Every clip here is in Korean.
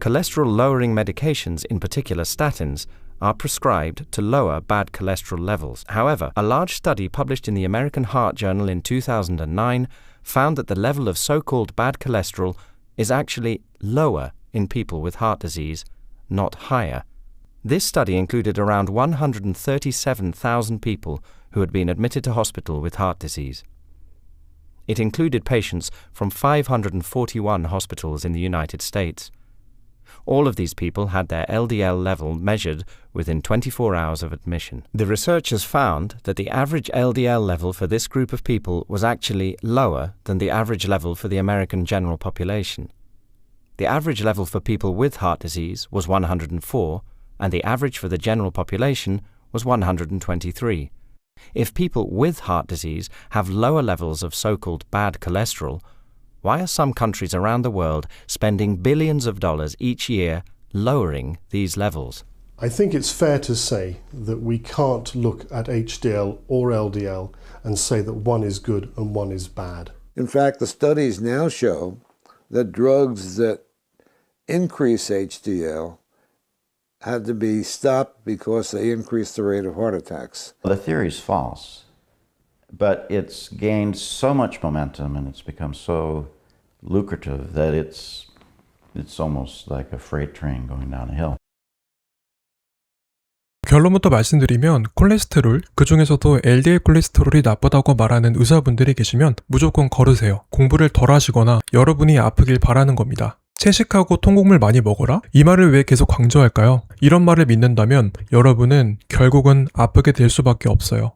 cholesterol-lowering medications, in particular statins, are prescribed to lower bad cholesterol levels. However, a large study published in the American Heart Journal in 2009 found that the level of so-called bad cholesterol is actually lower in people with heart disease, not higher. This study included around 137,000 people who had been admitted to hospital with heart disease. It included patients from 541 hospitals in the United States. All of these people had their LDL level measured within 24 hours of admission. The researchers found that the average LDL level for this group of people was actually lower than the average level for the American general population. The average level for people with heart disease was 104, and the average for the general population was 123. If people with heart disease have lower levels of so-called bad cholesterol, why are some countries around the world spending billions of dollars each year lowering these levels? I think it's fair to say that we can't look at HDL or LDL and say that one is good and one is bad. In fact, the studies now show that drugs that increase HDL had to be stopped because they increase the rate of heart attacks. The theory is false, but it's gained so much momentum and it's become so lucrative that it's almost like a freight train going down a hill. 결론부터 말씀드리면 콜레스테롤, 그 중에서도 LDL 콜레스테롤이 나쁘다고 말하는 의사분들이 계시면 무조건 걸으세요. 공부를 덜 하시거나 여러분이 아프길 바라는 겁니다. 채식하고 통곡물 많이 먹어라? 이 말을 왜 계속 강조할까요? 이런 말을 믿는다면 여러분은 결국은 아프게 될 수밖에 없어요.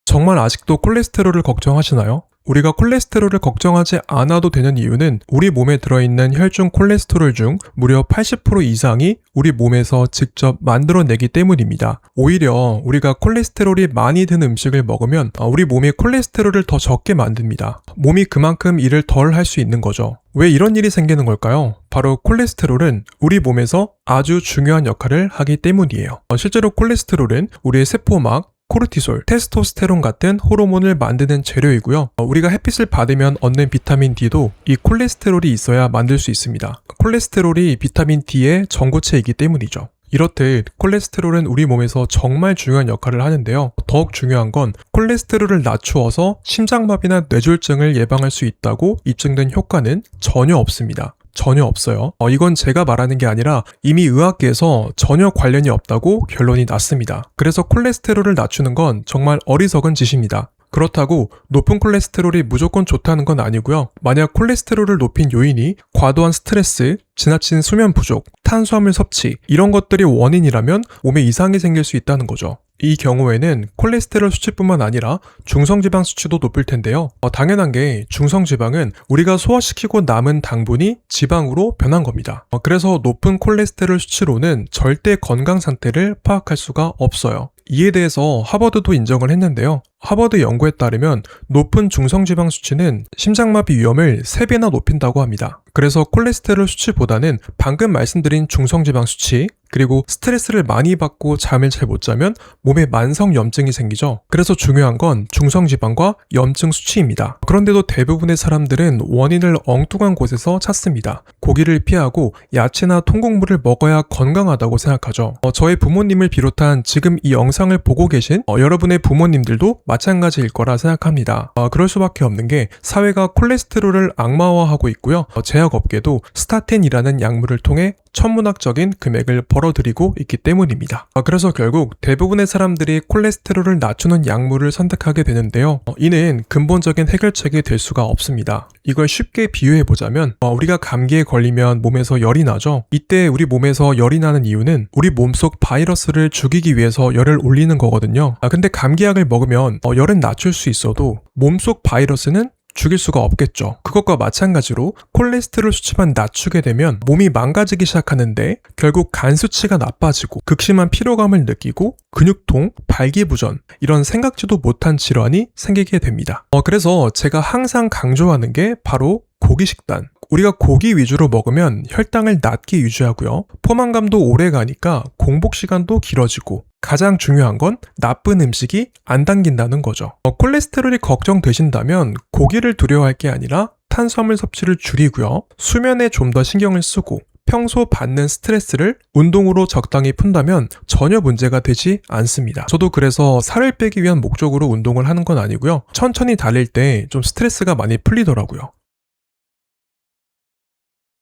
정말 아직도 콜레스테롤을 걱정하시나요? 우리가 콜레스테롤을 걱정하지 않아도 되는 이유는 우리 몸에 들어있는 혈중 콜레스테롤 중 무려 80% 이상이 우리 몸에서 직접 만들어내기 때문입니다. 오히려 우리가 콜레스테롤이 많이 든 음식을 먹으면 우리 몸이 콜레스테롤을 더 적게 만듭니다. 몸이 그만큼 일을 덜 할 수 있는 거죠. 왜 이런 일이 생기는 걸까요? 바로 콜레스테롤은 우리 몸에서 아주 중요한 역할을 하기 때문이에요. 실제로 콜레스테롤은 우리의 세포막, 코르티솔, 테스토스테론 같은 호르몬을 만드는 재료이고요. 우리가 햇빛을 받으면 얻는 비타민 D도 이 콜레스테롤이 있어야 만들 수 있습니다. 콜레스테롤이 비타민 D의 전고체이기 때문이죠. 이렇듯 콜레스테롤은 우리 몸에서 정말 중요한 역할을 하는데요. 더욱 중요한 건 콜레스테롤을 낮추어서 심장마비나 뇌졸중을 예방할 수 있다고 입증된 효과는 전혀 없습니다. 전혀 없어요. 이건 제가 말하는 게 아니라 이미 의학계에서 전혀 관련이 없다고 결론이 났습니다. 그래서 콜레스테롤을 낮추는 건 정말 어리석은 짓입니다. 그렇다고 높은 콜레스테롤이 무조건 좋다는 건 아니고요. 만약 콜레스테롤을 높인 요인이 과도한 스트레스, 지나친 수면 부족, 탄수화물 섭취 이런 것들이 원인이라면 몸에 이상이 생길 수 있다는 거죠. 이 경우에는 콜레스테롤 수치뿐만 아니라 중성지방 수치도 높을 텐데요. 당연한 게 중성지방은 우리가 소화시키고 남은 당분이 지방으로 변한 겁니다. 그래서 높은 콜레스테롤 수치로는 절대 건강 상태를 파악할 수가 없어요. 이에 대해서 하버드도 인정을 했는데요. 하버드 연구에 따르면 높은 중성지방 수치는 심장마비 위험을 3배나 높인다고 합니다. 그래서 콜레스테롤 수치보다는 방금 말씀드린 중성지방 수치, 그리고 스트레스를 많이 받고 잠을 잘 못 자면 몸에 만성염증이 생기죠. 그래서 중요한 건 중성지방과 염증 수치입니다. 그런데도 대부분의 사람들은 원인을 엉뚱한 곳에서 찾습니다. 고기를 피하고 야채나 통곡물을 먹어야 건강하다고 생각하죠. 저의 부모님을 비롯한 지금 이 영상을 보고 계신 여러분의 부모님들도 마찬가지일 거라 생각합니다. 그럴 수밖에 없는 게 사회가 콜레스테롤을 악마화하고 있고요. 제약업계도 스타틴이라는 약물을 통해 천문학적인 금액을 벌어들이고 있기 때문입니다. 그래서 결국 대부분의 사람들이 콜레스테롤을 낮추는 약물을 선택하게 되는데요. 이는 근본적인 해결책이 될 수가 없습니다. 이걸 쉽게 비유해보자면 우리가 감기에 걸리면 몸에서 열이 나죠. 이때 우리 몸에서 열이 나는 이유는 우리 몸속 바이러스를 죽이기 위해서 열을 올리는 거거든요. 근데 감기약을 먹으면 열은 낮출 수 있어도 몸속 바이러스는 죽일 수가 없겠죠. 그것과 마찬가지로 콜레스테롤 수치만 낮추게 되면 몸이 망가지기 시작하는데 결국 간 수치가 나빠지고 극심한 피로감을 느끼고 근육통, 발기부전 이런 생각지도 못한 질환이 생기게 됩니다. 그래서 제가 항상 강조하는 게 바로 고기 식단. 우리가 고기 위주로 먹으면 혈당을 낮게 유지하고요. 포만감도 오래 가니까 공복 시간도 길어지고 가장 중요한 건 나쁜 음식이 안 당긴다는 거죠. 콜레스테롤이 걱정되신다면 고기를 두려워할 게 아니라 탄수화물 섭취를 줄이고요. 수면에 좀 더 신경을 쓰고 평소 받는 스트레스를 운동으로 적당히 푼다면 전혀 문제가 되지 않습니다. 저도 그래서 살을 빼기 위한 목적으로 운동을 하는 건 아니고요. 천천히 달릴 때 좀 스트레스가 많이 풀리더라고요.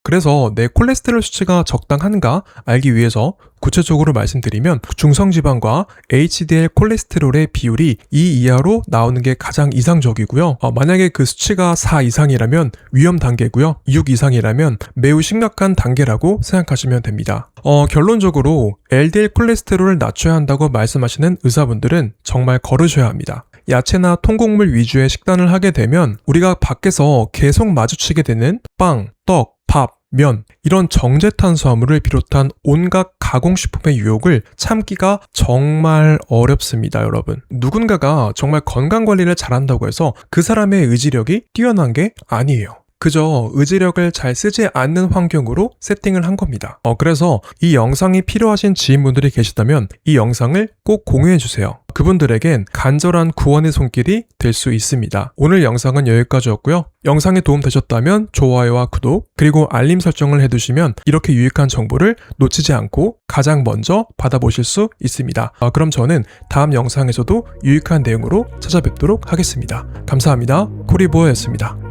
그래서 내 콜레스테롤 수치가 적당한가 알기 위해서 구체적으로 말씀드리면 중성지방과 HDL 콜레스테롤의 비율이 2 이하로 나오는 게 가장 이상적이고요. 만약에 그 수치가 4 이상이라면 위험 단계고요. 6 이상이라면 매우 심각한 단계라고 생각하시면 됩니다. 결론적으로 LDL 콜레스테롤을 낮춰야 한다고 말씀하시는 의사분들은 정말 거르셔야 합니다. 야채나 통곡물 위주의 식단을 하게 되면 우리가 밖에서 계속 마주치게 되는 빵, 떡, 밥, 면 이런 정제 탄수화물을 비롯한 온갖 가공식품의 유혹을 참기가 정말 어렵습니다, 여러분. 누군가가 정말 건강관리를 잘한다고 해서 그 사람의 의지력이 뛰어난 게 아니에요. 그저 의지력을 잘 쓰지 않는 환경으로 세팅을 한 겁니다. 그래서 이 영상이 필요하신 지인분들이 계시다면 이 영상을 꼭 공유해주세요. 그분들에겐 간절한 구원의 손길이 될 수 있습니다. 오늘 영상은 여기까지였고요. 영상에 도움 되셨다면 좋아요와 구독 그리고 알림 설정을 해두시면 이렇게 유익한 정보를 놓치지 않고 가장 먼저 받아보실 수 있습니다. 그럼 저는 다음 영상에서도 유익한 내용으로 찾아뵙도록 하겠습니다. 감사합니다. 코리보어였습니다.